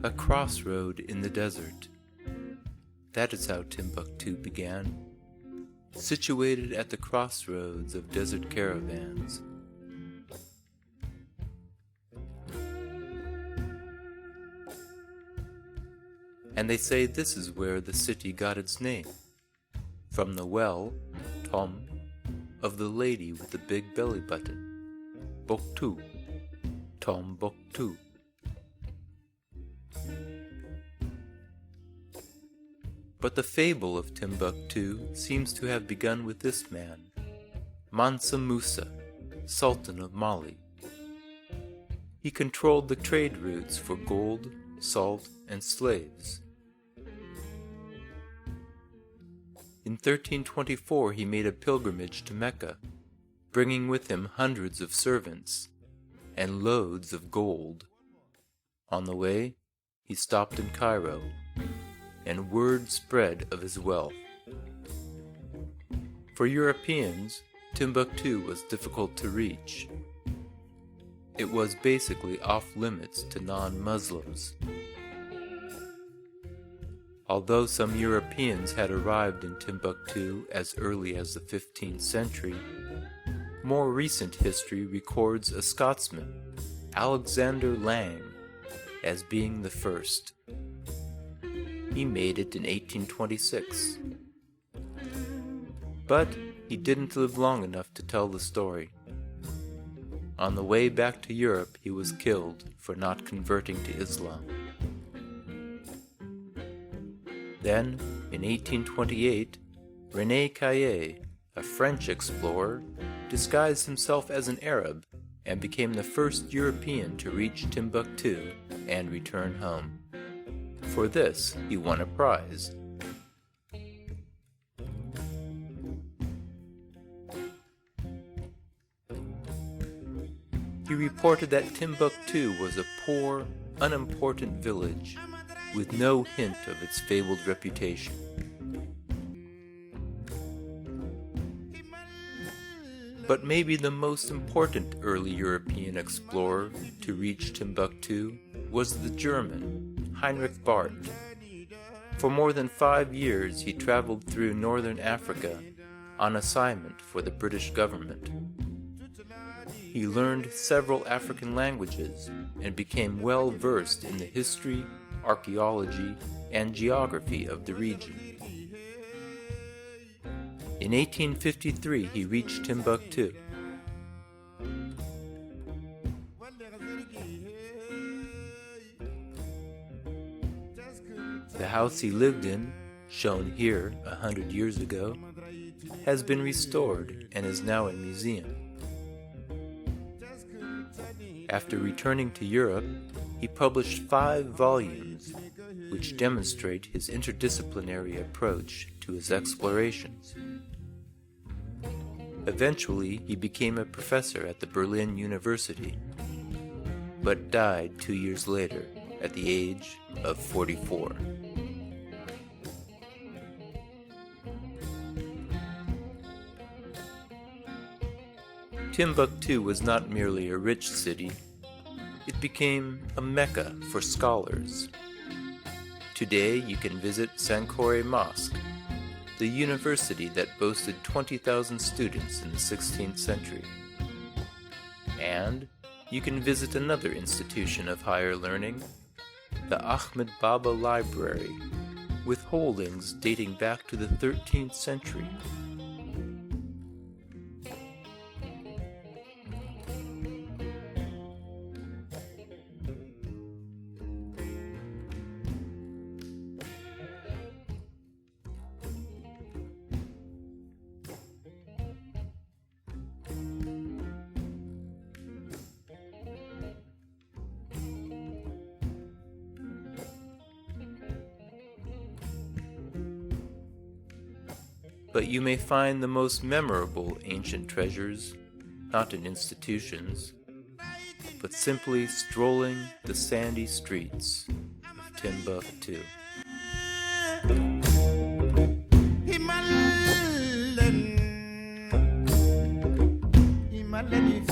A crossroad in the desert. That is how Timbuktu began, situated at the crossroads of desert caravans. And they say this is where the city got its name, from the well, Tom, of the lady with the big belly button, Buktu, Timbuktu. But the fable of Timbuktu seems to have begun with this man, Mansa Musa, Sultan of Mali. He controlled the trade routes for gold, salt, and slaves. In 1324 he made a pilgrimage to Mecca, bringing with him hundreds of servants and loads of gold. On the way, he stopped in Cairo, and word spread of his wealth. For Europeans, Timbuktu was difficult to reach. It was basically off-limits to non-Muslims. Although some Europeans had arrived in Timbuktu as early as the 15th century, more recent history records a Scotsman, Alexander Lang, as being the first. He made it in 1826. But he didn't live long enough to tell the story. On the way back to Europe, he was killed for not converting to Islam. Then, in 1828, René Caillet, a French explorer, disguised himself as an Arab and became the first European to reach Timbuktu and return home. For this, he won a prize. He reported that Timbuktu was a poor, unimportant village with no hint of its fabled reputation. But maybe the most important early European explorer to reach Timbuktu was the German, Heinrich Barth. For more than 5 years he traveled through northern Africa on assignment for the British government. He learned several African languages and became well versed in the history, archaeology, and geography of the region. In 1853 he reached Timbuktu. The house he lived in, shown here 100 years ago, has been restored and is now a museum. After returning to Europe, he published 5 volumes, which demonstrate his interdisciplinary approach to his explorations. Eventually, he became a professor at the Berlin University, but died 2 years later at the age of 44. Timbuktu was not merely a rich city, it became a mecca for scholars. Today you can visit Sankore Mosque, the university that boasted 20,000 students in the 16th century. And you can visit another institution of higher learning, the Ahmed Baba Library, with holdings dating back to the 13th century. But you may find the most memorable ancient treasures not in institutions, but simply strolling the sandy streets of Timbuktu. Himalayan